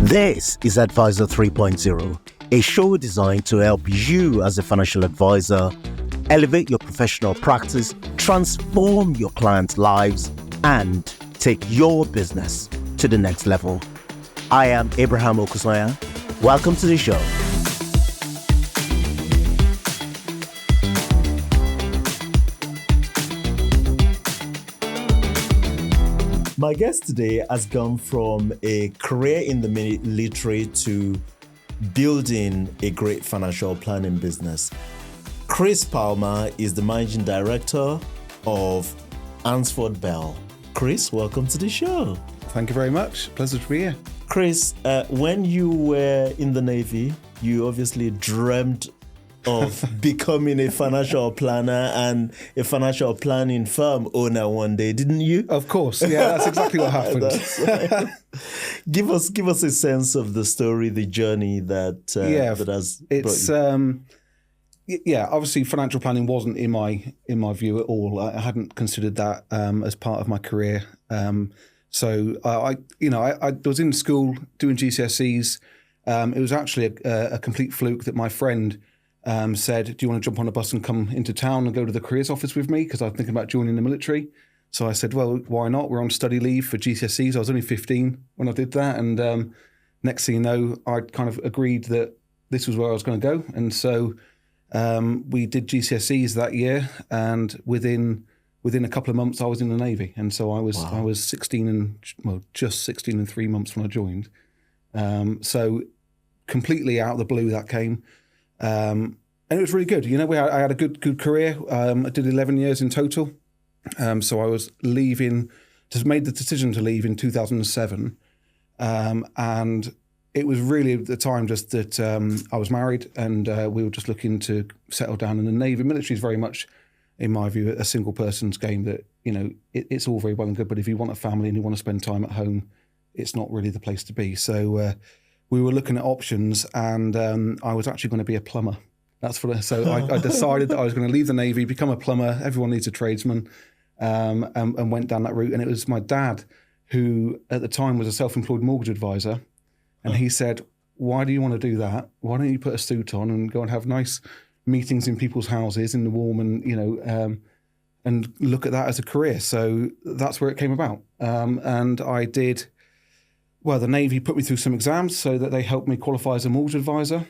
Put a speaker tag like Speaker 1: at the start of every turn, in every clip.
Speaker 1: This is Advisor 3.0, a show designed to help you as a financial advisor elevate your professional practice, transform your clients' lives, and take your business to the next level. I am Abraham Okusanya. Welcome to the show. My guest today has gone from a career in the military to building a great financial planning business. Chris Palmer is the managing director of Ansford Bell. Chris, welcome to the show.
Speaker 2: Thank you very much. Pleasure to be here.
Speaker 1: Chris, when you were in the Navy, you obviously dreamt of becoming a financial planner and a financial planning firm owner one day, didn't you?
Speaker 2: Of course. Yeah, that's exactly what happened.
Speaker 1: Right. Give us a sense of the story, the journey that has brought you.
Speaker 2: Yeah, obviously financial planning wasn't in my view at all. I hadn't considered that as part of my career. So I was in school doing GCSEs. It was actually a complete fluke that my friend said, do you want to jump on a bus and come into town and go to the careers office with me? Because I was thinking about joining the military. So I said, well, why not? We're on study leave for GCSEs. I was only 15 when I did that. And next thing you know, I'd kind of agreed that this was where I was going to go. And so we did GCSEs that year. And within a couple of months, I was in the Navy. And so I was 16 just 16 and 3 months when I joined. So completely out of the blue that came. And it was really good. You know, I had a good career. I did 11 years in total. So I was just made the decision to leave in 2007. And it was really at the time just that I was married and we were just looking to settle down in the Navy. Military is very much, in my view, a single person's game that, you know, it's all very well and good, but if you want a family and you want to spend time at home, it's not really the place to be. So we were looking at options and I was actually going to be a plumber. So I decided that I was going to leave the Navy, become a plumber. Everyone needs a tradesman, and went down that route. And it was my dad, who at the time was a self-employed mortgage advisor. And he said, why do you want to do that? Why don't you put a suit on and go and have nice meetings in people's houses in the warm and, you know, and look at that as a career. So that's where it came about. And I did, well, the Navy put me through some exams so that they helped me qualify as a mortgage advisor,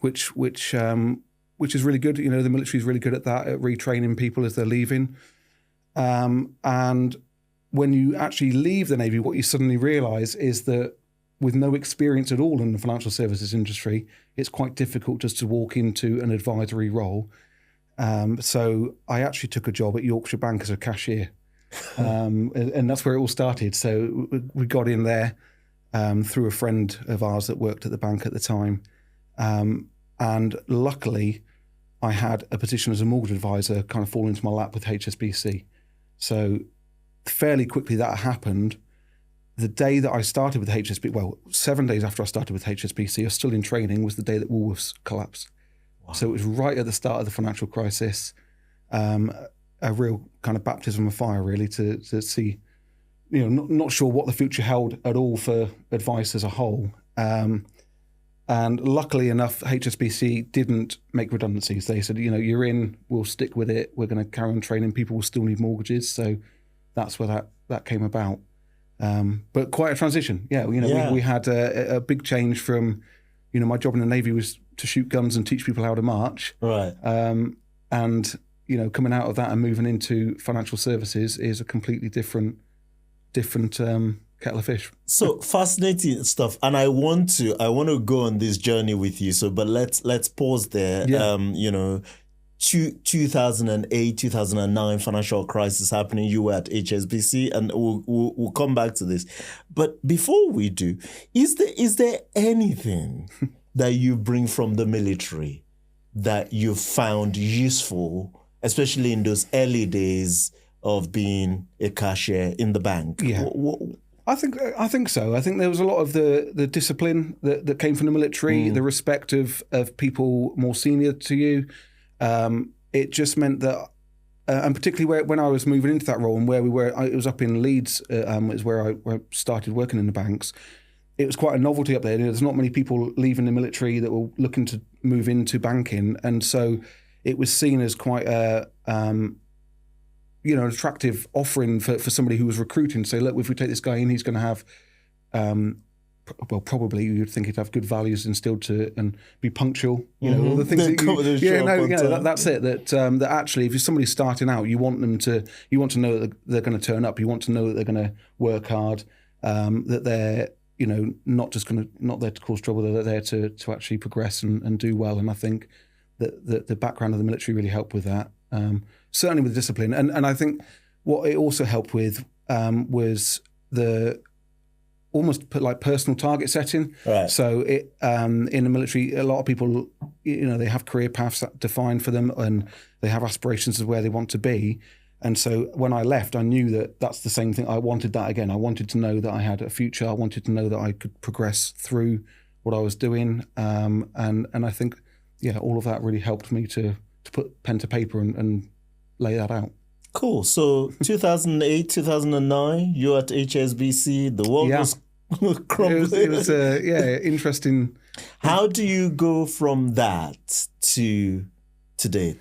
Speaker 2: which is really good. You know, the military is really good at that, at retraining people as they're leaving. And when you actually leave the Navy, what you suddenly realise is that with no experience at all in the financial services industry, it's quite difficult just to walk into an advisory role. So I actually took a job at Yorkshire Bank as a cashier. And that's where it all started. So we got in there through a friend of ours that worked at the bank at the time. And luckily, I had a position as a mortgage advisor kind of fall into my lap with HSBC. So fairly quickly that happened. The day that I started with HSBC, well, 7 days after I started with HSBC, I was still in training, was the day that Woolworths collapsed. Wow. So it was right at the start of the financial crisis. A real kind of baptism of fire, really, to see, you know, not sure what the future held at all for advice as a whole. And luckily enough, HSBC didn't make redundancies. They said, you know, you're in, we'll stick with it. We're going to carry on training. People will still need mortgages. So that's where that came about. But quite a transition. Yeah, you know, we had a big change from, you know, my job in the Navy was to shoot guns and teach people how to march. Right. And you know, coming out of that and moving into financial services is a completely different kettle of fish. So
Speaker 1: fascinating stuff, and I want to go on this journey with you. So, but let's pause there. Yeah. You know, 2008, 2009 financial crisis happening. You were at HSBC, and we'll come back to this. But before we do, is there anything that you bring from the military that you found useful, especially in those early days of being a cashier in the bank?
Speaker 2: Yeah. I think so. I think there was a lot of the discipline that came from the military, the respect of people more senior to you. It just meant that, and particularly when I was moving into that role and where we were, it was up in Leeds, is where I started working in the banks. it was quite a novelty up there. There's not many people leaving the military that were looking to move into banking, and so it was seen as quite a an attractive offering for somebody who was recruiting. Say, look, if we take this guy in, he's going to have, probably you'd think he'd have good values instilled to and be punctual. All the things that's it. That actually, if somebody's starting out, you want to know that they're going to turn up. You want to know that they're going to work hard. That they're not there to cause trouble. They're there to actually progress and do well. And I think that the background of the military really helped with that. Certainly with discipline. And I think what it also helped with was the almost like personal target setting.
Speaker 1: Right.
Speaker 2: So it in the military, a lot of people, they have career paths defined for them, and they have aspirations of where they want to be. And so when I left, I knew that that's the same thing. I wanted that again. I wanted to know that I had a future. I wanted to know that I could progress through what I was doing. And I think, all of that really helped me to put pen to paper and lay that out.
Speaker 1: Cool. So 2008, 2009, you're at HSBC. The world was crumbling.
Speaker 2: It was interesting.
Speaker 1: How do you go from that to today?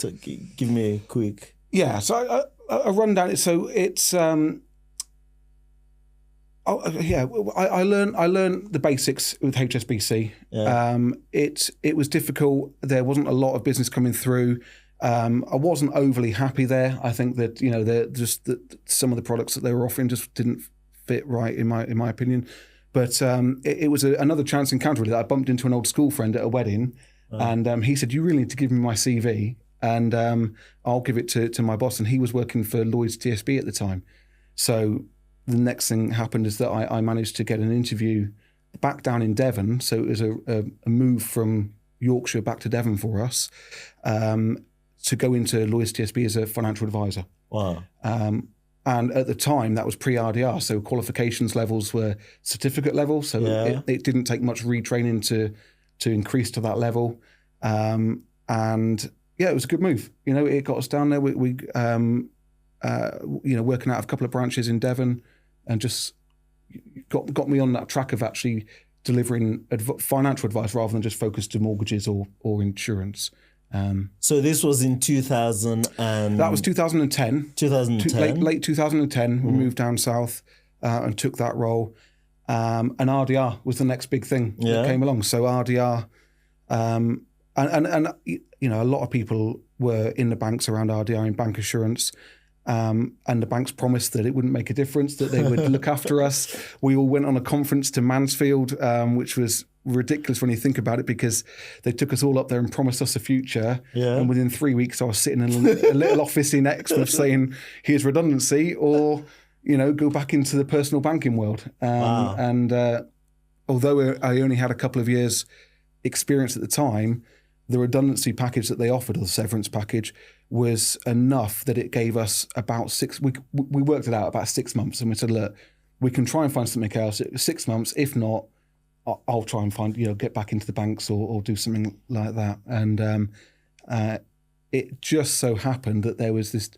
Speaker 1: Give me a quick...
Speaker 2: Yeah, so a rundown. So it's I learned the basics with HSBC.
Speaker 1: Yeah.
Speaker 2: It was difficult. There wasn't a lot of business coming through. I wasn't overly happy there. I think that some of the products that they were offering just didn't fit right in my opinion. But it was another chance encounter really, that I bumped into an old school friend at a wedding, and he said, "You really need to give me my CV." And I'll give it to my boss. And he was working for Lloyd's TSB at the time. So the next thing happened is that I managed to get an interview back down in Devon. So it was a move from Yorkshire back to Devon for us to go into Lloyd's TSB as a financial advisor.
Speaker 1: Wow.
Speaker 2: And at the time, that was pre-RDR. So qualifications levels were certificate level. So it didn't take much retraining to increase to that level. It was a good move. It got us down there. We working out of a couple of branches in Devon, and just got me on that track of actually delivering financial advice rather than just focused to mortgages or insurance.
Speaker 1: So this was in 2000 and...
Speaker 2: That was 2010.
Speaker 1: 2010.
Speaker 2: Late 2010, we moved down south and took that role. And RDR was the next big thing that came along. So RDR... And a lot of people were in the banks around RDR in bank assurance, and the banks promised that it wouldn't make a difference, that they would look after us. We all went on a conference to Mansfield, which was ridiculous when you think about it, because they took us all up there and promised us a future. Yeah. And within 3 weeks, I was sitting in a little office in Exmouth saying, "Here's redundancy," or go back into the personal banking world.
Speaker 1: Wow.
Speaker 2: And although I only had a couple of years experience at the time, the redundancy package that they offered, or the severance package, was enough that it gave us about we worked it out about 6 months, and we said, look, we can try and find something else. 6 months. If not, I'll try and find, get back into the banks or do something like that. And it just so happened that there was this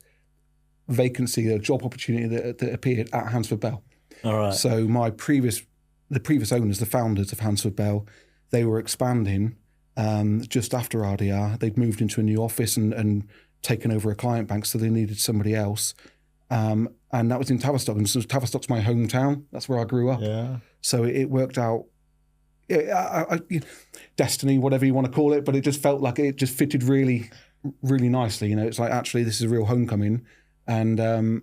Speaker 2: vacancy, a job opportunity that appeared at Hansford Bell.
Speaker 1: All right.
Speaker 2: So the previous owners, the founders of Hansford Bell, they were expanding just after RDR. They'd moved into a new office and taken over a client bank, so they needed somebody else. And that was in Tavistock. And so Tavistock's my hometown. That's where I grew up.
Speaker 1: Yeah.
Speaker 2: So it worked out, destiny, whatever you want to call it, but it just felt like it just fitted really, really nicely. It's like, actually, this is a real homecoming. And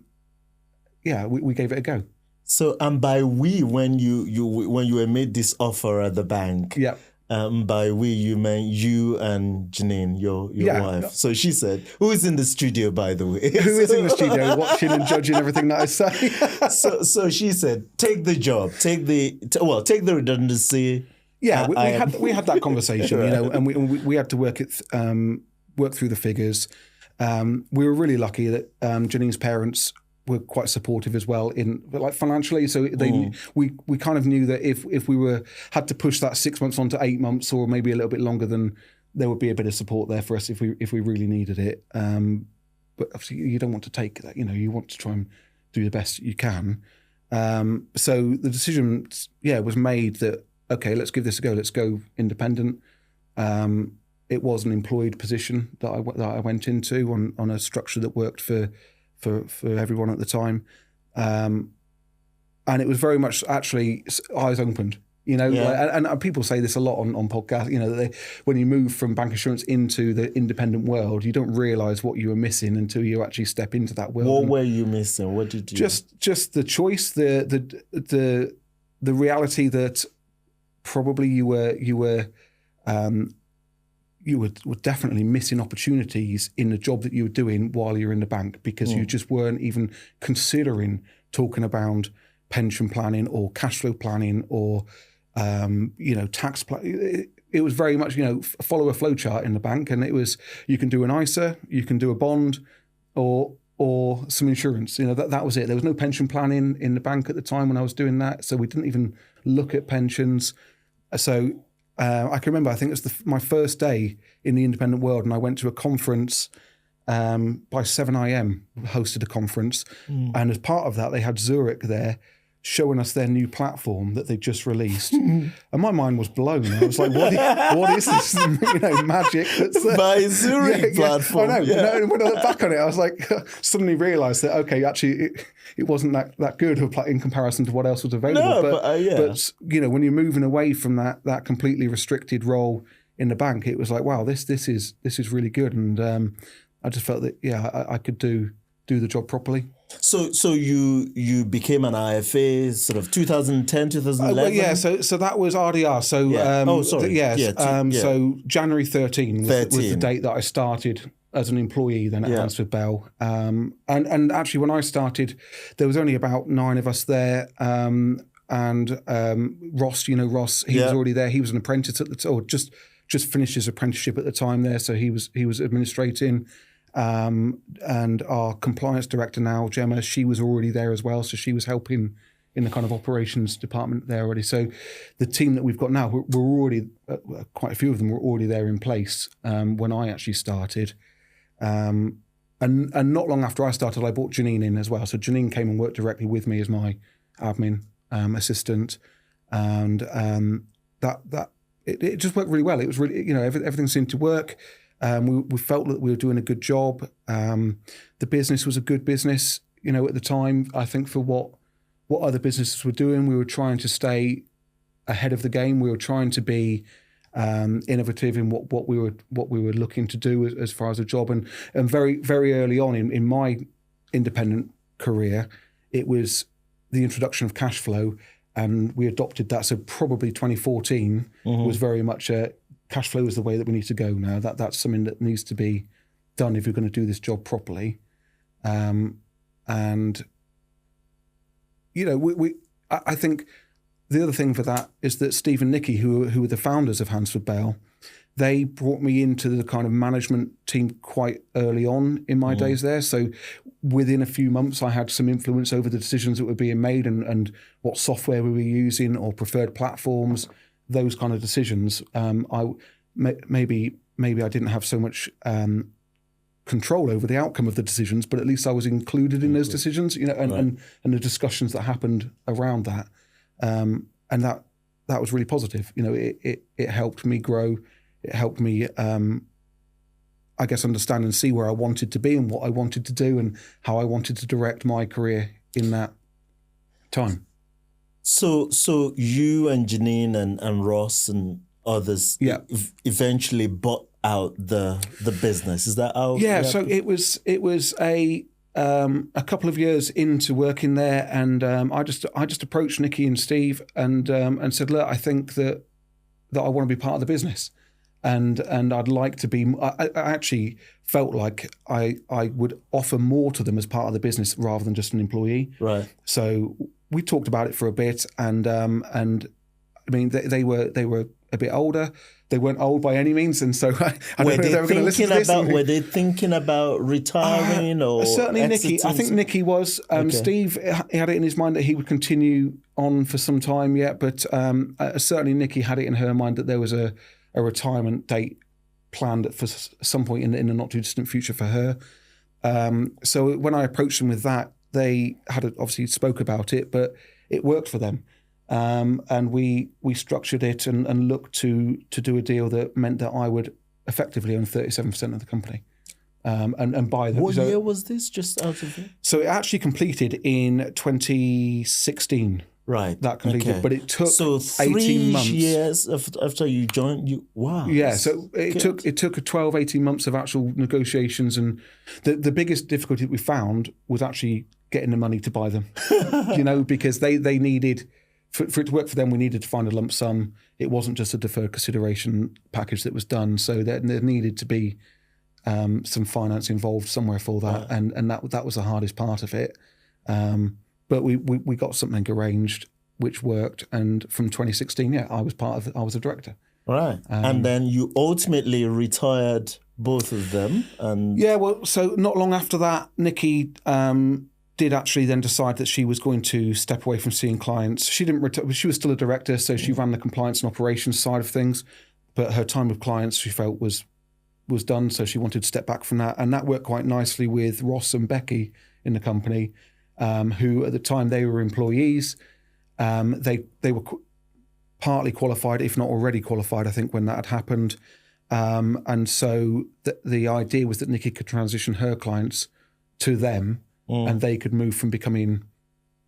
Speaker 2: we gave it a go.
Speaker 1: So, and by we, when you were made this offer at the bank,
Speaker 2: yeah.
Speaker 1: By we, you meant you and Janine, your wife. So she said, who is in the studio, by the way?
Speaker 2: Who is in the studio watching and judging everything that I say?
Speaker 1: so she said, take the job, take the redundancy.
Speaker 2: Yeah, we had that conversation, right. And we had to work through the figures. We were really lucky that Janine's parents were quite supportive as well financially. So we kind of knew that if we had to push that 6 months on to 8 months or maybe a little bit longer, then there would be a bit of support there for us if we really needed it. But obviously you don't want to take that, you want to try and do the best you can. So the decision, was made that okay, let's give this a go. Let's go independent. It was an employed position that I went into on a structure that worked for everyone at the time. And it was very much actually eyes opened, and people say this a lot on podcasts, that when you move from bank assurance into the independent world, you don't realise what you were missing until you actually step into that world.
Speaker 1: What were you missing? What did you...
Speaker 2: Just the choice, the reality that probably you were definitely missing opportunities in the job that you were doing while you're in the bank, because you just weren't even considering talking about pension planning or cash flow planning or tax plan. It was very much follow a flow chart in the bank, and it was, you can do an ISA, you can do a bond, or some insurance. That was it. There was no pension planning in the bank at the time when I was doing that, so we didn't even look at pensions. So I can remember, I think it was my first day in the independent world, and I went to a conference by 7 a.m. hosted a conference, and as part of that, they had Zurich there showing us their new platform that they just released, and my mind was blown. I was like, "What is this? Magic that's
Speaker 1: by Zurich platform."
Speaker 2: I know. Yeah. And when I look back on it, I was like, suddenly realised that actually, it wasn't that good in comparison to what else was available.
Speaker 1: No,
Speaker 2: but when you're moving away from that completely restricted role in the bank, it was like, wow, this is really good, and I just felt that I could do the job properly.
Speaker 1: So you became an IFA sort of 2010, 2011?
Speaker 2: So that was RDR. So so January 13 was the date that I started as an employee then at Hansford Bell. And actually when I started, there was only about 9 of us there. And Ross, Ross, he was already there. He was an apprentice at the time, or just finished his apprenticeship at the time there. So he was administrating. And our compliance director now, Gemma, she was already there as well. So she was helping in the kind of operations department there already. So the team that we've got now, we're already, quite a few of them were already there in place when I actually started. And not long after I started, I brought Janine in as well. So Janine came and worked directly with me as my admin assistant. And it just worked really well. It was really, everything seemed to work. We felt that we were doing a good job. The business was a good business, at the time. I think for what other businesses were doing, we were trying to stay ahead of the game. We were trying to be innovative in what we were looking to do as far as a job. And very, very early on in my independent career, it was the introduction of cash flow, and we adopted that. So probably 2014 was very much cash flow is the way that we need to go now. That's something that needs to be done if you're going to do this job properly. I think the other thing for that is that Steve and Nikki, who were the founders of Hansford Bell, they brought me into the kind of management team quite early on in my days there. So within a few months, I had some influence over the decisions that were being made and what software we were using or preferred platforms. Those kind of decisions, maybe I didn't have so much control over the outcome of the decisions, but at least I was included in those decisions, and the discussions that happened around that, and that was really positive. It helped me grow. It helped me, I guess, understand and see where I wanted to be and what I wanted to do and how I wanted to direct my career in that time.
Speaker 1: So you and Janine and Ross and others eventually bought out the business. Is that how?
Speaker 2: Yeah. So it was a couple of years into working there, and I just approached Nikki and Steve and said, look, I think that I want to be part of the business, and I'd like to be. I actually felt like I would offer more to them as part of the business rather than just an employee.
Speaker 1: Right.
Speaker 2: So we talked about it for a bit, and I mean they were a bit older. They weren't old by any means, and so I don't know if they were going to listen to this.
Speaker 1: Were they thinking about retiring or
Speaker 2: certainly
Speaker 1: exiting?
Speaker 2: Nikki? I think Nikki was. Steve, he had it in his mind that he would continue on for some time yet, but certainly Nikki had it in her mind that there was a retirement date planned for some point in the not too distant future for her. So when I approached them with that, they had obviously spoke about it, but it worked for them. and we structured it and looked to do a deal that meant that I would effectively own 37% of the company. And buy them.
Speaker 1: What year was this? Just out of it?
Speaker 2: So it actually completed in 2016.
Speaker 1: Right.
Speaker 2: That completed,
Speaker 1: Okay.
Speaker 2: but it took
Speaker 1: so
Speaker 2: 18 months.
Speaker 1: 3 years after you joined. Wow.
Speaker 2: Yeah, so it took 12, 18 months of actual negotiations, and the biggest difficulty that we found was actually getting the money to buy them. Because they needed, for it to work for them, we needed to find a lump sum. It wasn't just a deferred consideration package that was done, so there needed to be some finance involved somewhere for that, and that was the hardest part of it. But we got something arranged which worked, and from 2016, I was a director.
Speaker 1: Right, and then you ultimately retired both of them, and
Speaker 2: so not long after that, Nikki did actually then decide that she was going to step away from seeing clients. She didn't retire; she was still a director, so she ran the compliance and operations side of things. But her time with clients, she felt was done, so she wanted to step back from that, and that worked quite nicely with Ross and Becky in the company, who at the time they were employees. They were partly qualified, if not already qualified, I think, when that had happened, and so the idea was that Nikki could transition her clients to them, and they could move from becoming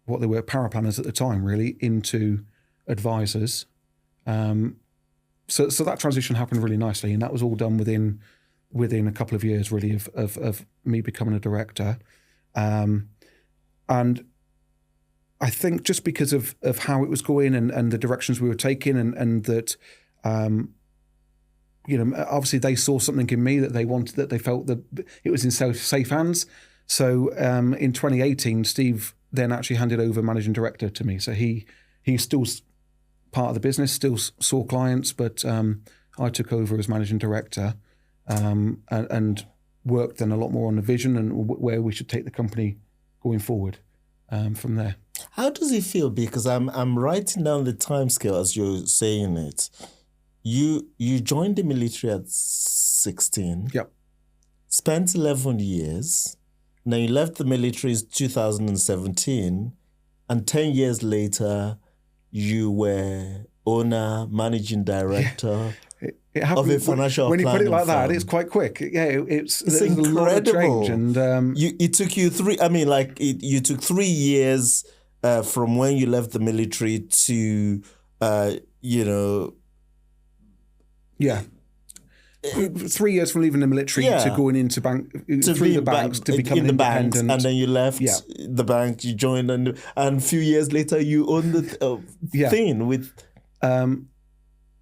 Speaker 2: what they were, paraplanners at the time, really, into advisors. So that transition happened really nicely, and that was all done within a couple of years, really, of me becoming a director. And I think just because of how it was going and the directions we were taking, and that, obviously they saw something in me that they wanted, that they felt that it was in safe hands. So in 2018, Steve then actually handed over managing director to me. So he's still part of the business, still saw clients, but I took over as managing director, and worked then a lot more on the vision and where we should take the company going forward from there.
Speaker 1: How does it feel? Because I'm writing down the timescale as you're saying it. You joined the military at 16.
Speaker 2: Yep.
Speaker 1: Spent 11 years. Then you left the military in 2017, and 10 years later, you were owner, managing director
Speaker 2: it
Speaker 1: of a financial
Speaker 2: when you put it like
Speaker 1: firm.
Speaker 2: that, it's quite quick. It's
Speaker 1: incredible.
Speaker 2: A lot of change, and
Speaker 1: it took you you took 3 years from when you left the military to
Speaker 2: yeah. 3 years from leaving the military to going into through the banks to becoming independent,
Speaker 1: banks, and then you left the bank. You joined, and a few years later you owned the thing with.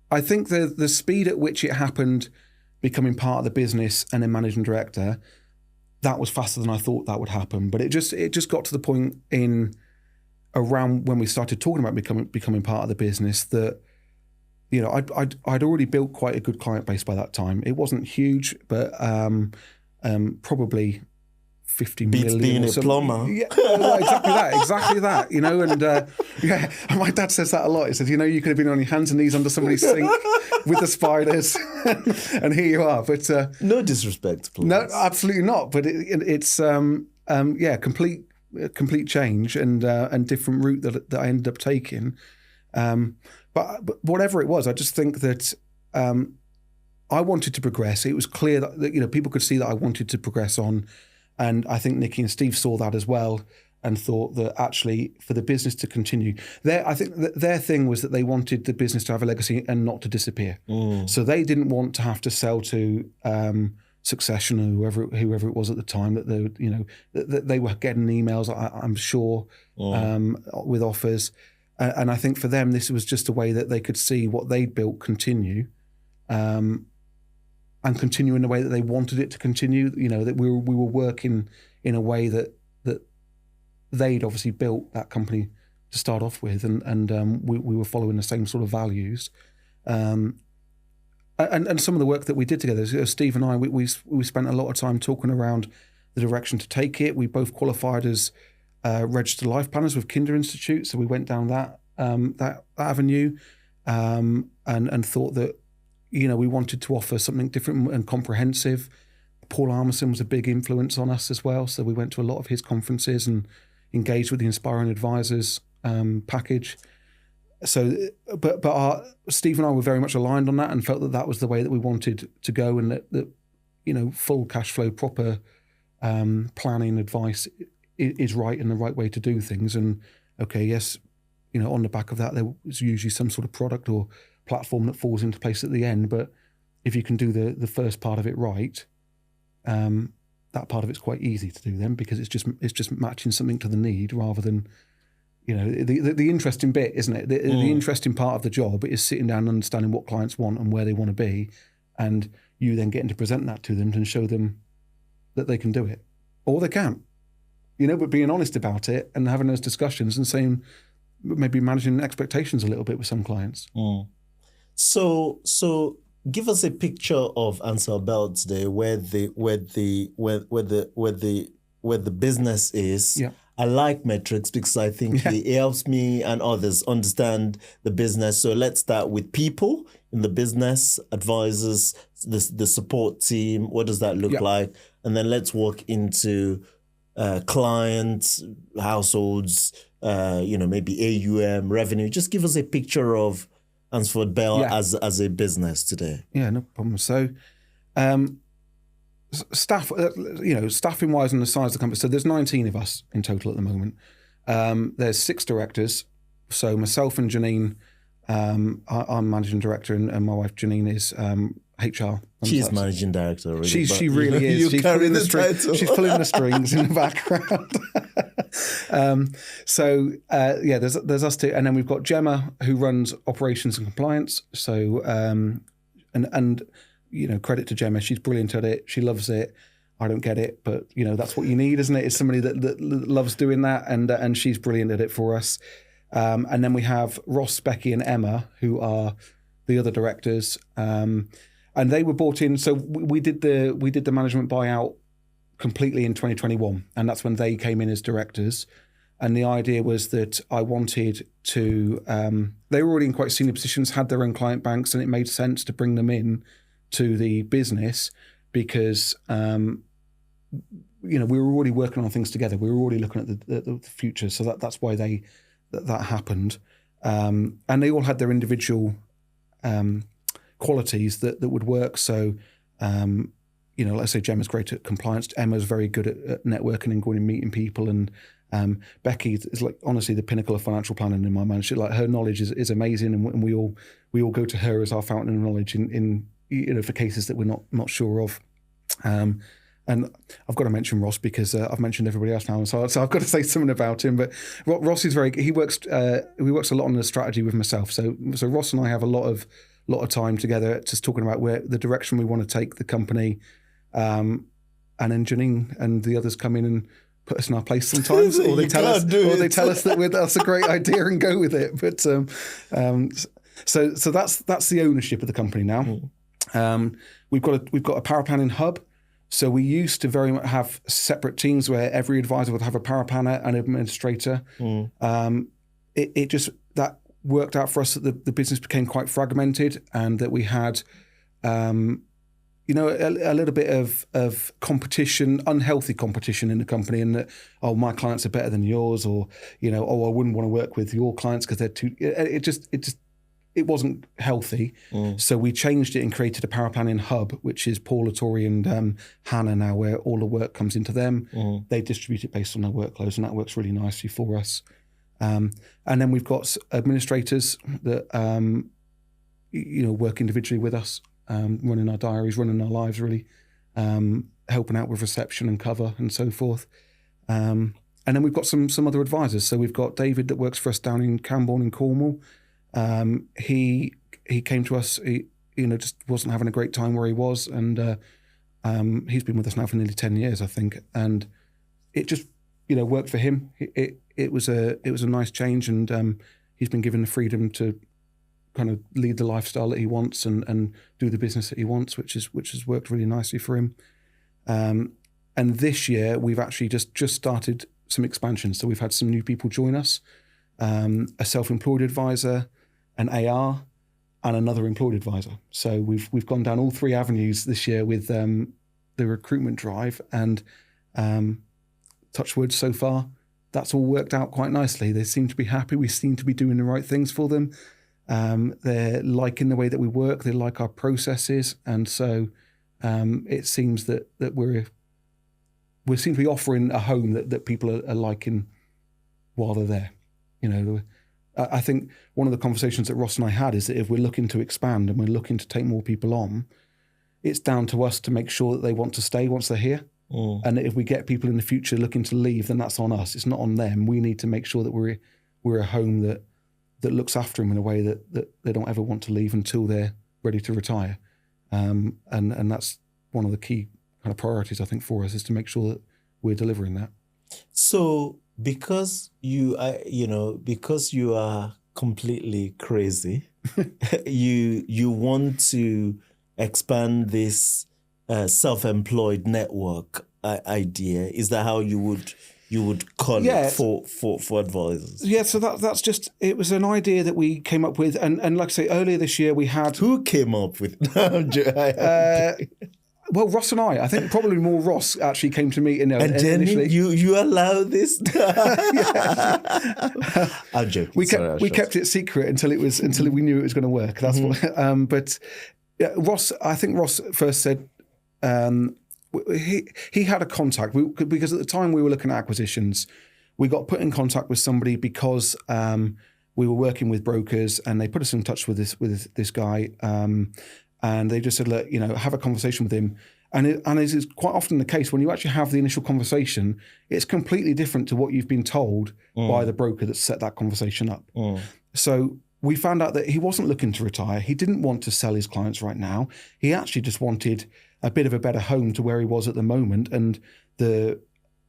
Speaker 2: I think the speed at which it happened, becoming part of the business and then managing director, that was faster than I thought that would happen. But it just got to the point in around when we started talking about becoming part of the business that, I'd already built quite a good client base by that time. It wasn't huge, but probably 50 million.
Speaker 1: Being
Speaker 2: or
Speaker 1: a plumber.
Speaker 2: Yeah, exactly that. And my dad says that a lot. He says, you could have been on your hands and knees under somebody's sink with the spiders, and here you are. But
Speaker 1: no disrespect, please.
Speaker 2: No, absolutely not. But it's complete change and different route that I ended up taking. But whatever it was, I just think that I wanted to progress. It was clear that people could see that I wanted to progress on, and I think Nikki and Steve saw that as well, and thought that actually for the business to continue, I think their thing was that they wanted the business to have a legacy and not to disappear. So they didn't want to have to sell to Succession or whoever it was at the time that they were getting emails, I'm sure, with offers. And I think for them, this was just a way that they could see what they'd built continue, and continue in the way that they wanted it to continue. That we were working in a way that they'd obviously built that company to start off with, and we were following the same sort of values. And some of the work that we did together, Steve and I, we spent a lot of time talking around the direction to take it. We both qualified as registered life planners with Kinder Institute, so we went down that avenue, and thought that we wanted to offer something different and comprehensive. Paul Armisen was a big influence on us as well, so we went to a lot of his conferences and engaged with the Inspiring Advisors package. Steve and I were very much aligned on that and felt that that was the way that we wanted to go, and that full cash flow, proper planning advice is right and the right way to do things. And okay, yes, on the back of that, there was usually some sort of product or platform that falls into place at the end. But if you can do the first part of it right, that part of it's quite easy to do then, because it's just matching something to the need rather than, the interesting bit, isn't it? The interesting part of the job is sitting down and understanding what clients want and where they want to be, and you then getting to present that to them and show them that they can do it, or they can't, but being honest about it and having those discussions and saying, maybe managing expectations a little bit with some clients.
Speaker 1: So give us a picture of Ansel Bell today, where the business is.
Speaker 2: Yeah.
Speaker 1: I like metrics because I think it helps me and others understand the business. So let's start with people in the business, advisors, the support team. What does that look like? And then let's walk into clients, households, maybe AUM, revenue. Just give us a picture of Ansford Bell as a business today.
Speaker 2: Yeah, no problem. So, staff, staffing wise and the size of the company. So there's 19 of us in total at the moment. There's 6 directors. So myself and Janine, I'm managing director, and my wife Janine is HR.
Speaker 1: She's managing director already.
Speaker 2: She really is. She's pulling the strings. She's pulling the strings in the background. There's us two, and then we've got Gemma, who runs operations and compliance. So credit to Gemma, she's brilliant at it. She loves it. I don't get it, but that's what you need, isn't it? It's somebody that loves doing that, and she's brilliant at it for us. And then we have Ross, Becky, and Emma, who are the other directors. And they were brought in. So we did the management buyout completely in 2021, and that's when they came in as directors. And the idea was that I wanted to. They were already in quite senior positions, had their own client banks, and it made sense to bring them in to the business because we were already working on things together. We were already looking at the future, so that's why that happened. And they all had their individual qualities that would work. So, let's say Gemma's great at compliance. Emma's very good at networking and going and meeting people. And Becky is like honestly the pinnacle of financial planning in my mind. Like her knowledge is amazing, and we all go to her as our fountain of knowledge in for cases that we're not sure of. And I've got to mention Ross because I've mentioned everybody else now, so I've got to say something about him. But Ross is he works a lot on the strategy with myself. So Ross and I have a lot of time together, just talking about where the direction we want to take the company. And then Janine and the others come in and put us in our place sometimes, or they tell us that that's a great idea and go with it. But so that's the ownership of the company now. We've got a power planning hub. So we used to very much have separate teams where every advisor would have a power planner and an administrator. It just that worked out for us that the business became quite fragmented, and that we had a little bit of competition, unhealthy competition in the company, and that, my clients are better than yours, or I wouldn't want to work with your clients because they're too. It wasn't healthy. So we changed it and created a power planning hub, which is Paula, Tori, and Hannah now, where all the work comes into them. They distribute it based on their workloads, and that works really nicely for us. And then we've got administrators that work individually with us, running our diaries, running our lives, really, helping out with reception and cover and so forth. And then we've got some other advisors. So we've got David that works for us down in Camborne in Cornwall. He came to us, just wasn't having a great time where he was, and he's been with us now for nearly 10 years, I think, and it just worked for him. It was a nice change, and he's been given the freedom to kind of lead the lifestyle that he wants and do the business that he wants, which has worked really nicely for him. And this year we've actually just started some expansion, so we've had some new people join us, a self-employed advisor, an AR, and another employed advisor. So we've gone down all 3 avenues this year with the recruitment drive, and touch wood, so far that's all worked out quite nicely. They seem to be happy. We seem to be doing the right things for them. They're liking the way that we work. They like our processes, and so it seems that we seem to be offering a home that people are liking while they're there. You know, I think one of the conversations that Ross and I had is that if we're looking to expand and we're looking to take more people on, it's down to us to make sure that they want to stay once they're here. And if we get people in the future looking to leave, then that's on us. It's not on them. We need to make sure that we're a home that looks after them in a way that they don't ever want to leave until they're ready to retire. And that's one of the key kind of priorities, I think, for us, is to make sure that we're delivering that.
Speaker 1: So because you are completely crazy, you want to expand this self-employed network idea. Is that how you would call it for advisors?
Speaker 2: Yeah, so that's just, it was an idea that we came up with, and like I say, earlier this year we had...
Speaker 1: Who came up with
Speaker 2: well, Ross and I think probably more Ross actually came to me.
Speaker 1: And then
Speaker 2: initially.
Speaker 1: you allow this? I'm joking.
Speaker 2: We kept it secret until we knew it was going to work. That's what. But yeah, Ross first said he had a contact because at the time we were looking at acquisitions. We got put in contact with somebody because we were working with brokers, and they put us in touch with this guy. And they just said, look, have a conversation with him. And it is quite often the case when you actually have the initial conversation, it's completely different to what you've been told by the broker that set that conversation up. So we found out that he wasn't looking to retire. He didn't want to sell his clients right now. He actually just wanted a bit of a better home to where he was at the moment, and the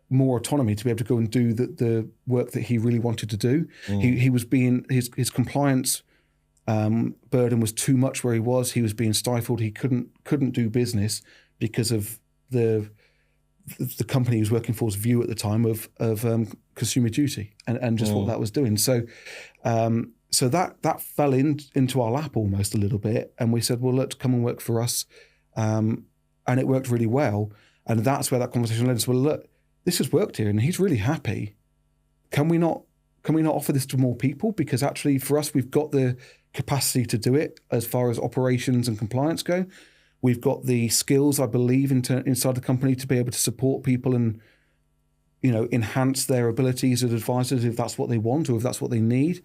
Speaker 2: more autonomy to be able to go and do the work that he really wanted to do. He was being, his compliance burden was too much where he was. He was being stifled. He couldn't do business because of the company he was working for's view at the time of consumer duty and just what that was doing. So that fell into our lap almost a little bit, and we said, well, look, come and work for us, and it worked really well. And that's where that conversation led us. Well, look, this has worked here, and he's really happy. Can we not offer this to more people? Because actually, for us, we've got the capacity to do it as far as operations and compliance go. We've got the skills, I believe, inside the company to be able to support people and, enhance their abilities as advisors if that's what they want or if that's what they need.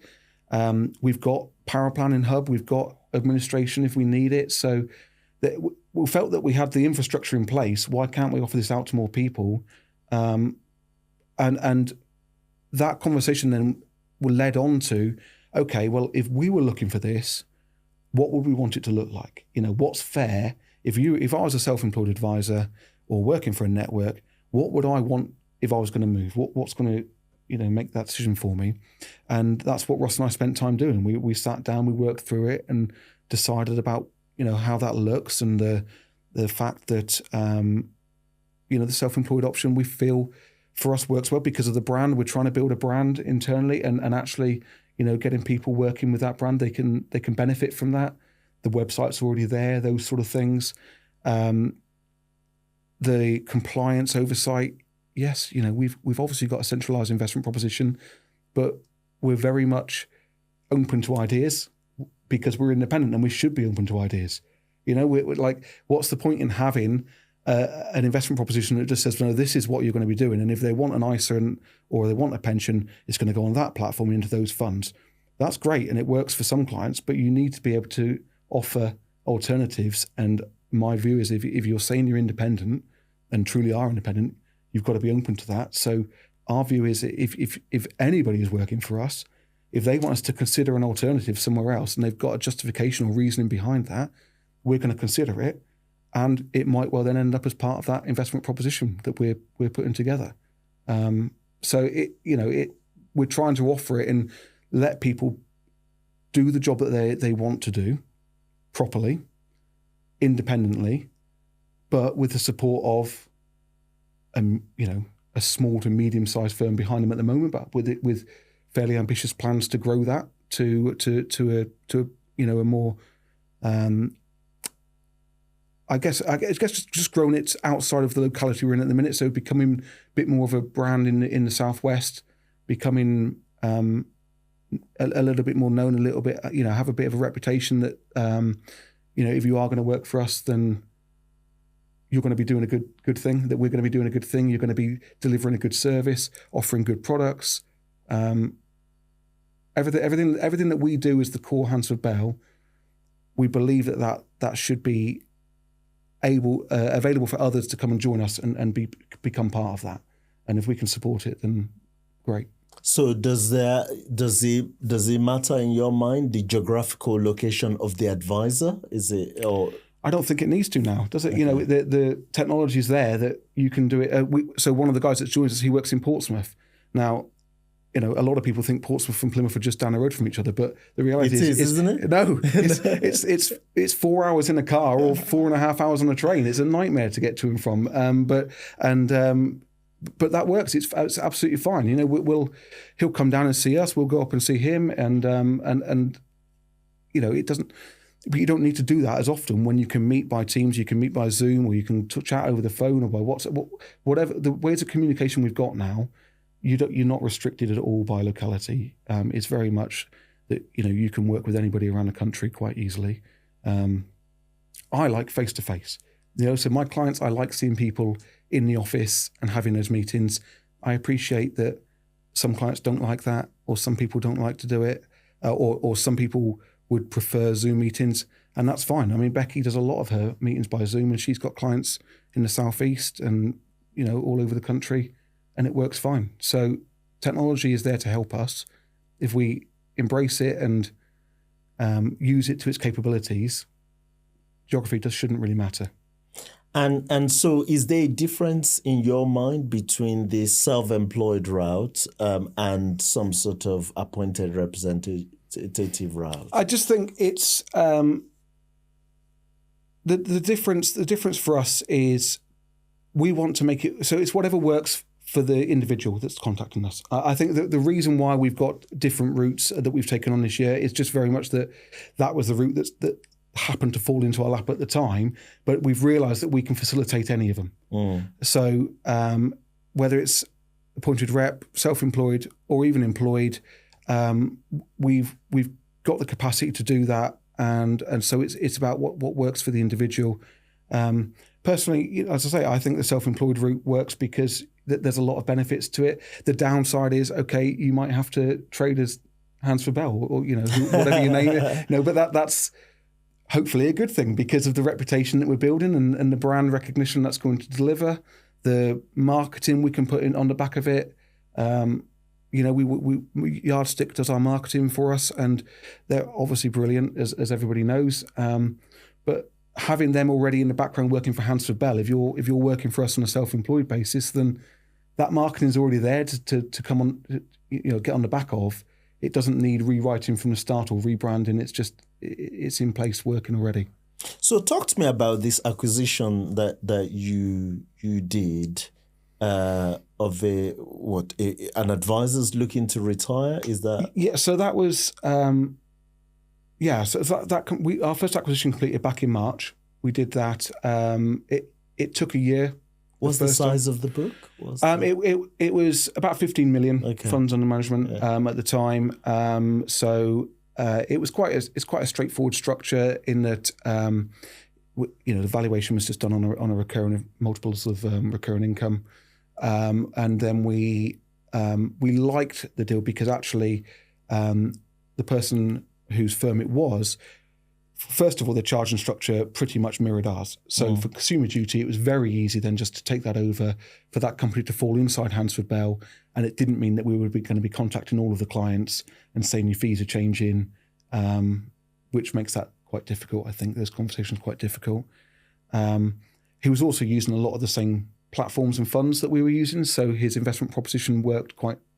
Speaker 2: We've got power planning hub. We've got administration if we need it. So we felt that we had the infrastructure in place. Why can't we offer this out to more people? And that conversation then led on to, okay, well, if we were looking for this, what would we want it to look like? What's fair? If I was a self-employed advisor or working for a network, what would I want if I was going to move? What's going to, make that decision for me? And that's what Ross and I spent time doing. We sat down, we worked through it, and decided about how that looks, and the fact that the self-employed option we feel for us works well because of the brand. We're trying to build a brand internally, and actually, getting people working with that brand, they can benefit from that. The website's already there, those sort of things. The compliance oversight, yes, we've obviously got a centralized investment proposition, but we're very much open to ideas because we're independent, and we should be open to ideas. We're like, what's the point in having an investment proposition that just says, no, this is what you're going to be doing, and if they want an ISA or they want a pension, it's going to go on that platform into those funds. That's great, and it works for some clients, but you need to be able to offer alternatives. And my view is if you're saying you're independent and truly are independent, you've got to be open to that. So our view is if anybody is working for us, if they want us to consider an alternative somewhere else and they've got a justification or reasoning behind that, we're going to consider it. And it might well then end up as part of that investment proposition that we're putting together. So we're trying to offer it and let people do the job that they want to do properly, independently, but with the support of a small to medium-sized firm behind them at the moment, but with fairly ambitious plans to grow that to a more I guess just growing it outside of the locality we're in at the minute, so becoming a bit more of a brand in the southwest, becoming a little bit more known, a little bit, have a bit of a reputation that, if you are going to work for us, then you're going to be doing a good thing, that we're going to be doing a good thing. You're going to be delivering a good service, offering good products. Everything that we do as the core Hansford Bell, we believe that should be available for others to come and join us and become part of that. And if we can support it, then great.
Speaker 1: So does it matter in your mind, the geographical location of the advisor? Is it, or?
Speaker 2: I don't think it needs to now, does it?
Speaker 1: Okay.
Speaker 2: The technology is there that you can do it. So one of the guys that joins us, he works in Portsmouth. Now, a lot of people think Portsmouth and Plymouth are just down the road from each other, but the reality is,
Speaker 1: isn't it?
Speaker 2: No, it's 4 hours in a car or 4.5 hours on a train. It's a nightmare to get to and from. But that works. It's absolutely fine. He'll come down and see us. We'll go up and see him, and it doesn't. But you don't need to do that as often when you can meet by Teams, you can meet by Zoom, or you can chat over the phone or by WhatsApp. Whatever the ways of communication we've got now, you're not restricted at all by locality. It's very much that you can work with anybody around the country quite easily. I like face to face. So my clients, I like seeing people in the office and having those meetings. I appreciate that some clients don't like that, or some people don't like to do it, or some people would prefer Zoom meetings, and that's fine. I mean, Becky does a lot of her meetings by Zoom, and she's got clients in the southeast and all over the country, and it works fine. So technology is there to help us. If we embrace it and use it to its capabilities, geography shouldn't really matter.
Speaker 1: And so is there a difference in your mind between the self-employed route and some sort of appointed representative route?
Speaker 2: I just think it's the difference. The difference for us is we want to make it so it's whatever works for the individual that's contacting us. I think that the reason why we've got different routes that we've taken on this year is just very much that was the route that happened to fall into our lap at the time, but we've realised that we can facilitate any of them. So whether it's appointed rep, self-employed, or even employed, we've got the capacity to do that, and so it's about what works for the individual. Personally, as I say, I think the self-employed route works because there's a lot of benefits to it. The downside is, okay, you might have to trade as Hansford Bell or whatever you name it. But that's hopefully a good thing because of the reputation that we're building and the brand recognition that's going to deliver, the marketing we can put in on the back of it. We Yardstick does our marketing for us, and they're obviously brilliant, as everybody knows. But having them already in the background working for Hansford Bell, if you're working for us on a self-employed basis, then that marketing is already there to come on, get on the back of. It doesn't need rewriting from the start or rebranding. It's in place working already.
Speaker 1: So talk to me about this acquisition that you did of an advisor's looking to retire. Is that?
Speaker 2: Yeah. So that was our first acquisition completed back in March. We did that. It took a year.
Speaker 1: What's the size of the book?
Speaker 2: It was about 15 million funds under management at the time. It was quite a straightforward structure in that the valuation was just done on a recurring multiples of recurring income, and then we liked the deal because actually the person whose firm it was. First of all, the charging structure pretty much mirrored ours. So for Consumer Duty, it was very easy then just to take that over, for that company to fall inside Hansford Bell. And it didn't mean that we were going to be contacting all of the clients and saying your fees are changing, which makes that quite difficult. I think those conversations quite difficult. He was also using a lot of the same platforms and funds that we were using. So his investment proposition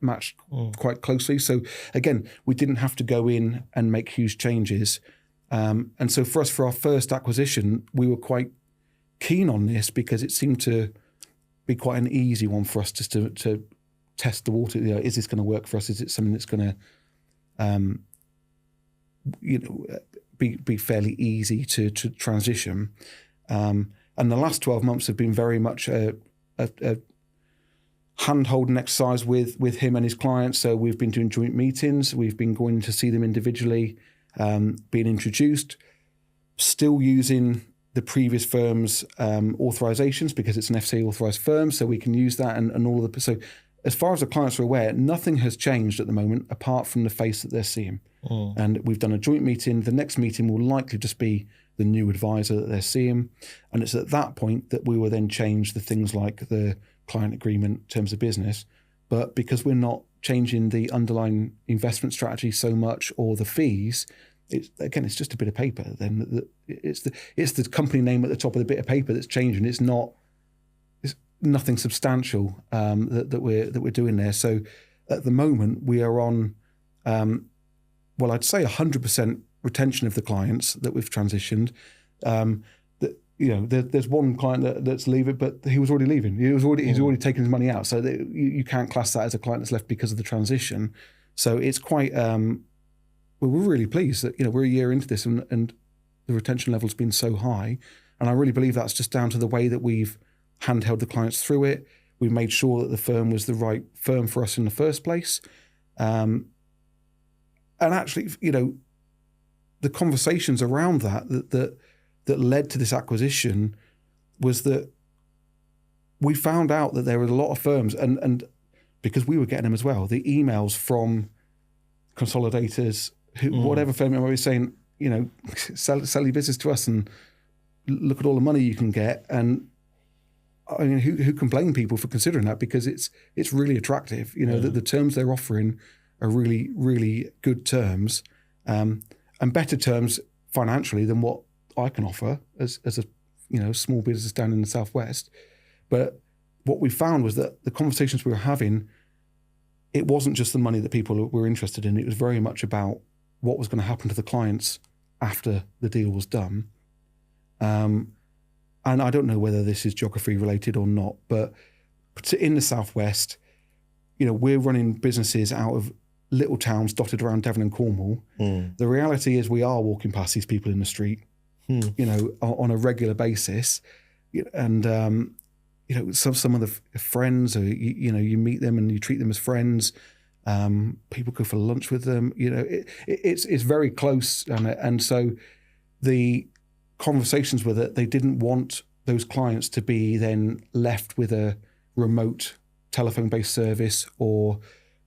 Speaker 2: matched quite closely. So again, we didn't have to go in and make huge changes. And so for us, for our first acquisition, we were quite keen on this because it seemed to be quite an easy one for us just to test the water. Is this going to work for us? Is it something that's going to, be fairly easy to transition? And the last 12 months have been very much a hand-holding exercise with him and his clients. So we've been doing joint meetings. We've been going to see them individually, being introduced, still using the previous firm's authorizations because it's an FCA authorized firm. So we can use that and all of the... So as far as the clients are aware, nothing has changed at the moment apart from the face that they're seeing. And we've done a joint meeting. The next meeting will likely just be the new advisor that they're seeing. And it's at that point that we will then change the things like the client agreement, terms of business. But because we're not changing the underlying investment strategy so much or the fees, it's just a bit of paper. Then it's the company name at the top of the bit of paper that's changing. It's nothing substantial that we're doing there. So at the moment we are on, I'd say 100% retention of the clients that we've transitioned. There's one client that's leaving, but he was already leaving. He's already taken his money out. So you can't class that as a client that's left because of the transition. So it's quite. We're really pleased that we're a year into this and the retention level's been so high, and I really believe that's just down to the way that we've handheld the clients through it. We've made sure that the firm was the right firm for us in the first place, and actually, the conversations around that led to this acquisition was that we found out that there were a lot of firms, and because we were getting them as well, the emails from consolidators, whatever firm it might be saying, sell your business to us and look at all the money you can get. And I mean, who can blame people for considering that? Because it's really attractive. The terms they're offering are really, really good terms, and better terms financially than what I can offer as a small business down in the Southwest. But what we found was that the conversations we were having, it wasn't just the money that people were interested in. It was very much about what was going to happen to the clients after the deal was done. And I don't know whether this is geography related or not, but in the Southwest, we're running businesses out of little towns dotted around Devon and Cornwall. The reality is we are walking past these people in the street, on a regular basis. And, some of the friends, or, you meet them and you treat them as friends. People go for lunch with them. It's very close. And so the conversations were that they didn't want those clients to be then left with a remote telephone-based service or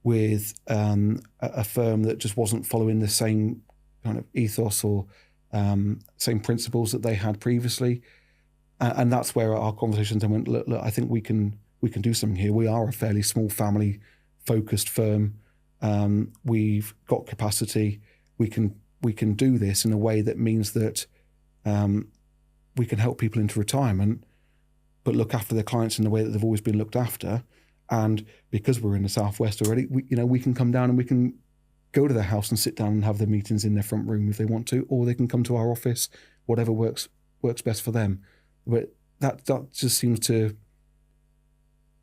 Speaker 2: with a firm that just wasn't following the same kind of ethos or same principles that they had previously. And that's where our conversations then went, look, I think we can do something here. We are a fairly small family-focused firm. We've got capacity. We can do this in a way that means that we can help people into retirement, but look after their clients in the way that they've always been looked after. And because we're in the Southwest already, we can come down and we can go to their house and sit down and have their meetings in their front room if they want to, or they can come to our office, whatever works best for them. But that just seems to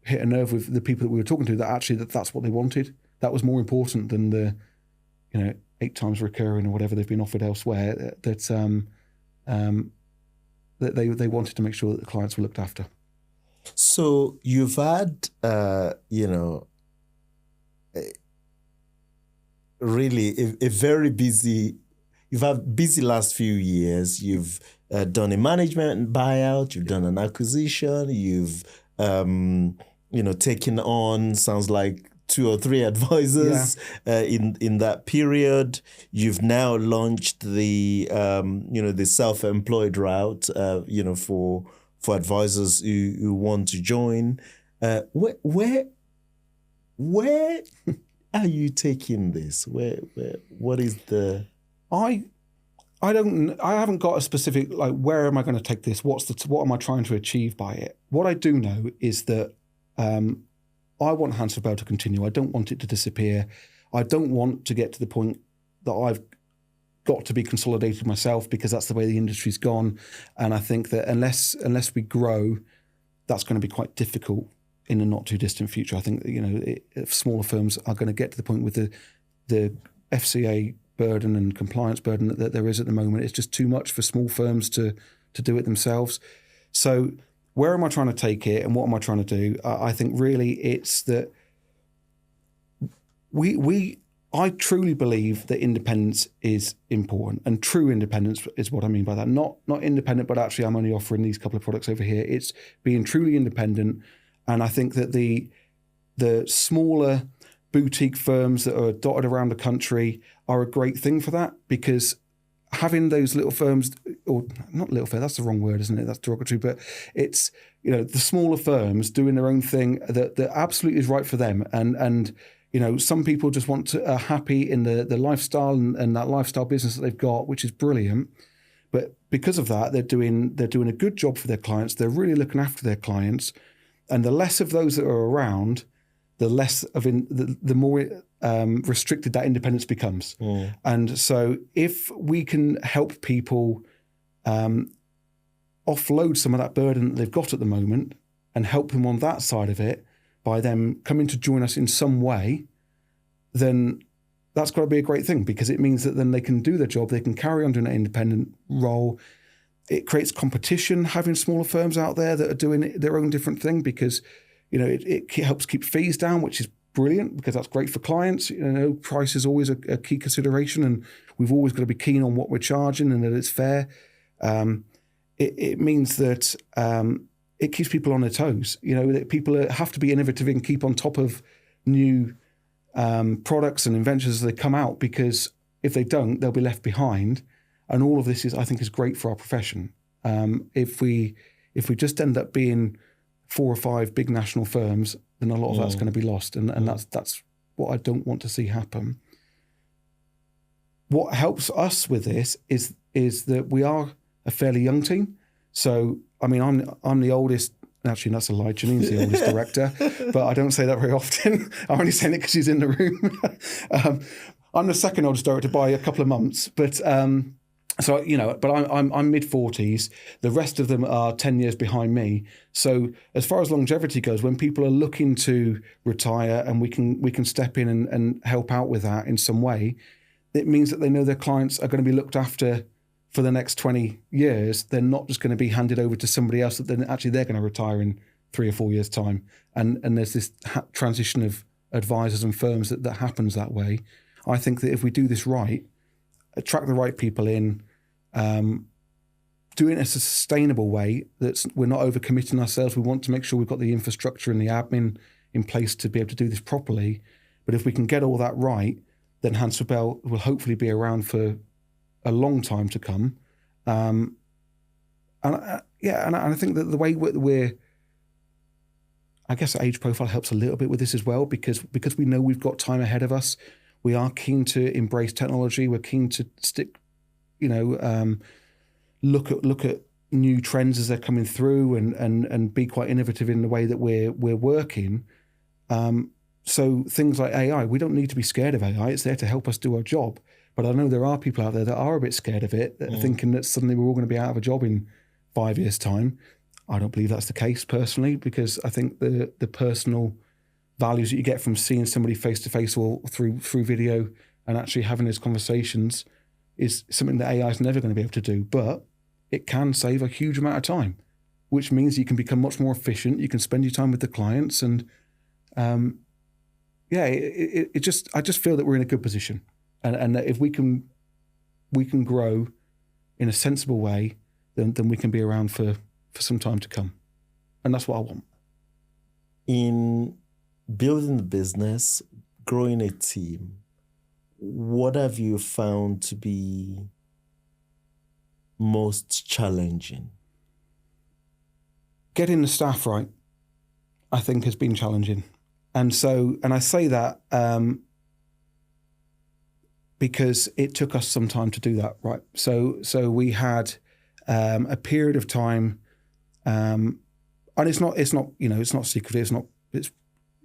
Speaker 2: hit a nerve with the people that we were talking to, that actually that's what they wanted. That was more important than the 8 times recurring or whatever they've been offered elsewhere. That they wanted to make sure that the clients were looked after.
Speaker 1: So you've had, really a very busy. You've had busy last few years. You've done a management buyout. You've done an acquisition. You've taken on, sounds like, 2 or 3 advisors in that period. You've now launched the the self-employed route for advisors who want to join. Where are you taking this? What is the?
Speaker 2: I haven't got a specific, where am I going to take this? What am I trying to achieve by it? What I do know is that I want Hansford Bell to continue. I don't want it to disappear. I don't want to get to the point that I've got to be consolidated myself, because that's the way the industry's gone. And I think that unless we grow, that's going to be quite difficult in the not too distant future. I think if smaller firms are going to get to the point with the FCA burden and compliance burden that there is at the moment. It's just too much for small firms to do it themselves. So where am I trying to take it and what am I trying to do? I think really it's that I truly believe that independence is important, and true independence is what I mean by that. Not independent, but actually I'm only offering these couple of products over here. It's being truly independent. And I think that the smaller boutique firms that are dotted around the country are a great thing for that, because having those little firms, or not little firms, that's the wrong word, isn't it? That's derogatory, but it's, the smaller firms doing their own thing that absolutely is right for them. And some people just are happy in the lifestyle and that lifestyle business that they've got, which is brilliant. But because of that, they're doing a good job for their clients. They're really looking after their clients. And the less of those that are around, the less of the more restricted that independence becomes. And so if we can help people offload some of that burden that they've got at the moment and help them on that side of it by them coming to join us in some way, then that's got to be a great thing, because it means that then they can do their job, they can carry on doing an independent role. It creates competition, having smaller firms out there that are doing their own different thing, because it helps keep fees down, which is brilliant, because that's great for clients. Price is always a key consideration, and we've always got to be keen on what we're charging and that it's fair. It means that it keeps people on their toes. That people have to be innovative and keep on top of new products and inventions as they come out, because if they don't, they'll be left behind. And all of this I think is great for our profession. If we just end up being 4 or 5 big national firms, then a lot of that's going to be lost, and that's what I don't want to see happen. What helps us with this is that we are a fairly young team. So I mean, I'm the oldest. Actually, that's a lie. Janine's the oldest director, but I don't say that very often. I'm only saying it because she's in the room. I'm the second oldest director by a couple of months, but. So, but I'm mid-40s. The rest of them are 10 years behind me. So as far as longevity goes, when people are looking to retire and we can step in and help out with that in some way, it means that they know their clients are going to be looked after for the next 20 years. They're not just going to be handed over to somebody else that then actually they're going to retire in 3 or 4 years' time. And there's this transition of advisors and firms that happens that way. I think that if we do this right, attract the right people in, do it in a sustainable way, we're not overcommitting ourselves. We want to make sure we've got the infrastructure and the admin in place to be able to do this properly. But if we can get all that right, then Hansel Bell will hopefully be around for a long time to come. And I think that the way we're I guess age profile helps a little bit with this as well, because we know we've got time ahead of us. We are keen to embrace technology. We're keen to stick, look at new trends as they're coming through, and be quite innovative in the way that we're working. So things like AI, we don't need to be scared of AI. It's there to help us do our job. But I know there are people out there that are a bit scared of it, that are thinking that suddenly we're all going to be out of a job in 5 years' time. I don't believe that's the case personally, because I think the personal values that you get from seeing somebody face to face or through video and actually having those conversations is something that AI is never going to be able to do. But it can save a huge amount of time, which means you can become much more efficient. You can spend your time with the clients, and I just feel that we're in a good position, and that if we can grow in a sensible way, then we can be around for some time to come, and that's what I want.
Speaker 1: In building the business, growing a team, what have you found to be most challenging?
Speaker 2: Getting the staff right, I think, has been challenging. And I say that because it took us some time to do that, right? So we had a period of time, and it's not secret. It's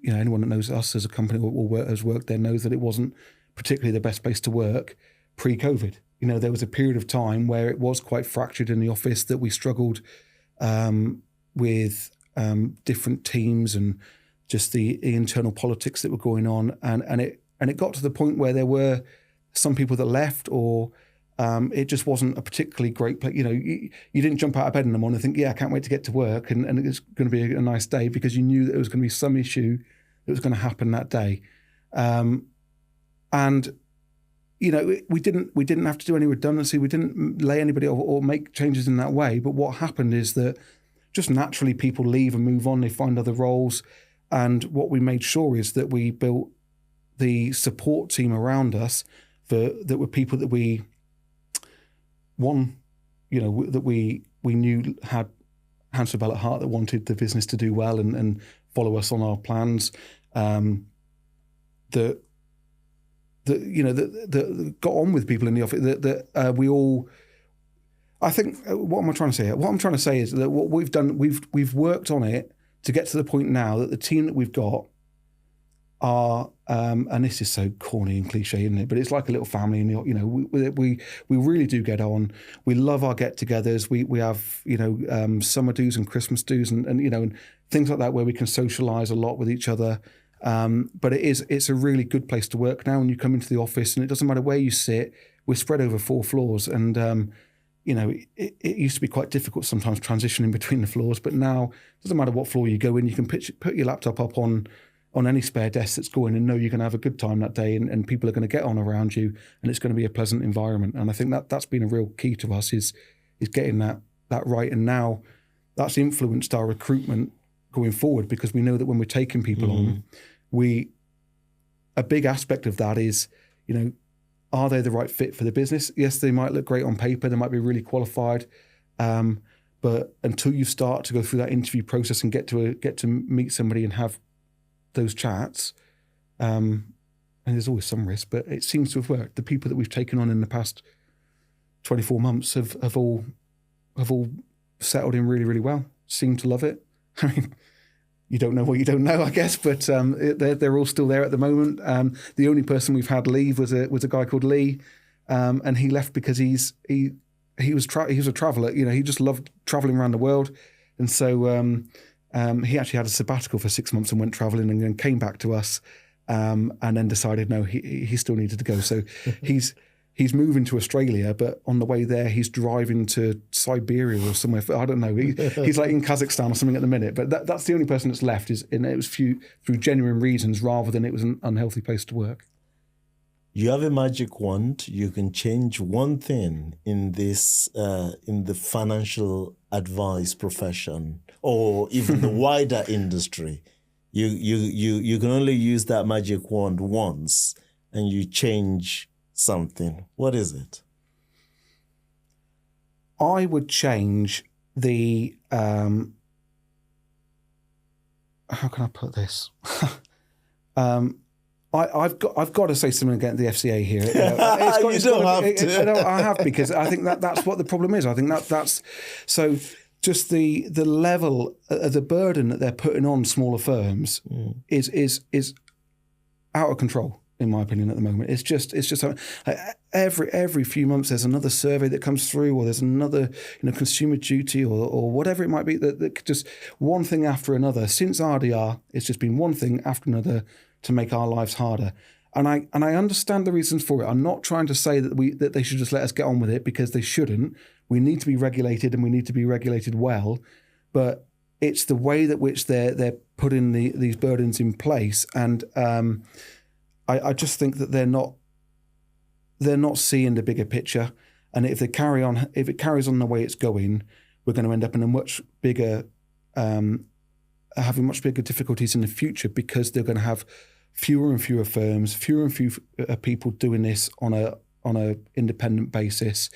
Speaker 2: anyone that knows us as a company or has worked there knows that it wasn't particularly the best place to work pre-COVID. There was a period of time where it was quite fractured in the office, that we struggled with different teams and just the internal politics that were going on, and it got to the point where there were some people that left, or it just wasn't a particularly great place. You know, you didn't jump out of bed in the morning and think, yeah, I can't wait to get to work, and it's going to be a nice day, because you knew that there was going to be some issue that was going to happen that day. And you know, we didn't have to do any redundancy. We didn't lay anybody off or make changes in that way. But what happened is that just naturally people leave and move on. They find other roles. And what we made sure is that we built the support team around us that were people that we knew had Hansel at heart, that wanted the business to do well and follow us on our plans. That got on with people in the office. That we all. I think what am I trying to say here? What I'm trying to say is that what we've done, we've worked on it to get to the point now that the team that we've got are, and this is so corny and cliche, isn't it? But it's like a little family, and you know, we really do get on. We love our get-togethers. We have summer do's and Christmas do's and and things like that, where we can socialise a lot with each other. But it's a really good place to work now. When you come into the office, and it doesn't matter where you sit, we're spread over 4 floors, and it used to be quite difficult sometimes transitioning between the floors, but now it doesn't matter what floor you go in, you can put your laptop up on any spare desk that's going, and know you're going to have a good time that day, and people are going to get on around you, and it's going to be a pleasant environment. And I think that's been a real key to us is getting that right. And now that's influenced our recruitment going forward, because we know that when we're taking people on, a big aspect of that is, are they the right fit for the business? Yes, they might look great on paper, they might be really qualified, but until you start to go through that interview process and get to meet somebody and have those chats, and there's always some risk, but it seems to have worked. The people that we've taken on in the past 24 months have all settled in really, really well. Seem to love it. I mean, you don't know what you don't know, I guess, but they're all still there at the moment. The only person we've had leave was a guy called Lee, and he left because he was a traveller. He just loved travelling around the world, and so he actually had a sabbatical for 6 months and went travelling, and then came back to us, and then decided no, he still needed to go. So he's moving to Australia, but on the way there, he's driving to Siberia or somewhere. I don't know. He's like in Kazakhstan or something at the minute. But that's the only person that's left. And it was through genuine reasons rather than it was an unhealthy place to work.
Speaker 1: You have a magic wand. You can change one thing in this in the financial advice profession, or even the wider industry. You can only use that magic wand once, and you change something. What is it?
Speaker 2: I would change the how can I put this? I've got to say something against the FCA here. I have, because I think that's what the problem is. I think that's so. Just the level, the burden that they're putting on smaller firms is out of control, in my opinion, at the moment. It's just every few months there's another survey that comes through, or there's another consumer duty or whatever it might be, that just one thing after another. Since RDR, it's just been one thing after another to make our lives harder. And I understand the reasons for it. I'm not trying to say that they should just let us get on with it, because they shouldn't. We need to be regulated, and we need to be regulated well. But it's the way that which they're putting these burdens in place, and I just think that they're not seeing the bigger picture. And if it carries on the way it's going, we're going to end up in a much bigger having much bigger difficulties in the future, because they're going to have fewer and fewer firms, fewer and fewer people doing this on a independent basis,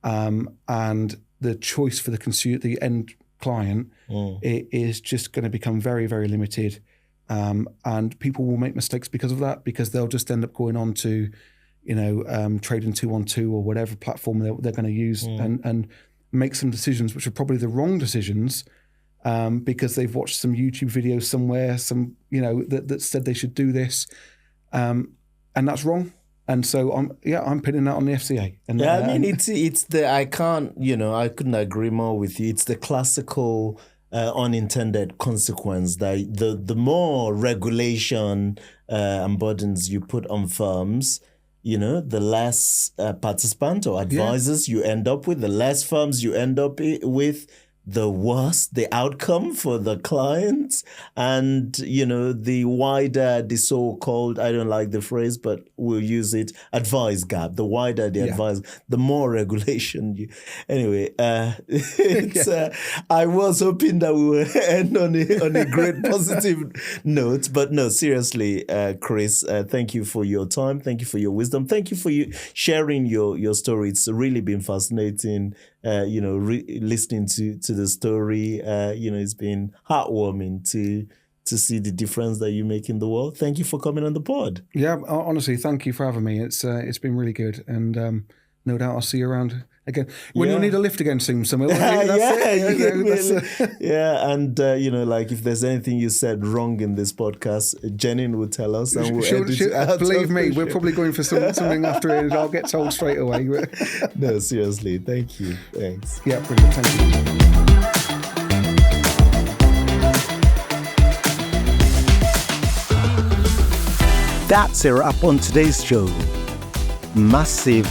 Speaker 2: and the choice for the end client is just going to become very, very limited, and people will make mistakes because of that, because they'll just end up going on to trading 2-on-2 or whatever platform they're going to use, and make some decisions which are probably the wrong decisions, because they've watched some YouTube videos somewhere, that said they should do this, and that's wrong. And so I'm pinning that on the FCA. And
Speaker 1: I mean, it's the I couldn't agree more with you. It's the classical unintended consequence that the more regulation and burdens you put on firms, the less participants or advisors you end up with, the less firms you end up with, the worse the outcome for the clients, and the wider the so-called, I don't like the phrase, but we'll use it, advice gap. The wider the advice, the more regulation anyway. It's I was hoping that we would end on a great positive note, but no, seriously, Chris, thank you for your time, thank you for your wisdom, thank you for you sharing your story. It's really been fascinating. Listening to the story, it's been heartwarming to see the difference that you make in the world. Thank you for coming on the pod.
Speaker 2: Yeah, honestly, thank you for having me. It's been really good, and no doubt I'll see you around again when you'll need a lift again soon somewhere.
Speaker 1: And like if there's anything you said wrong in this podcast, Jenin will tell us, and we'll edit it out.
Speaker 2: Believe me, we're probably going for something after it. I'll get told straight away.
Speaker 1: No, seriously, thank you. Thanks.
Speaker 2: Yeah, brilliant. Thank you.
Speaker 3: That's a wrap on today's show. Massive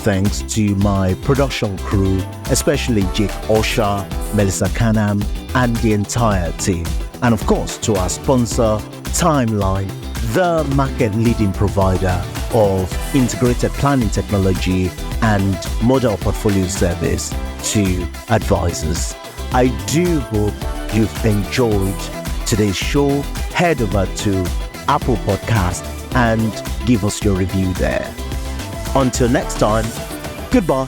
Speaker 3: thanks to my production crew, especially Jake Osha, Melissa Canham, and the entire team. And of course, to our sponsor, Timeline, the market-leading provider of integrated planning technology and model portfolio service to advisors. I do hope you've enjoyed today's show. Head over to Apple Podcast and give us your review there. Until next time, goodbye.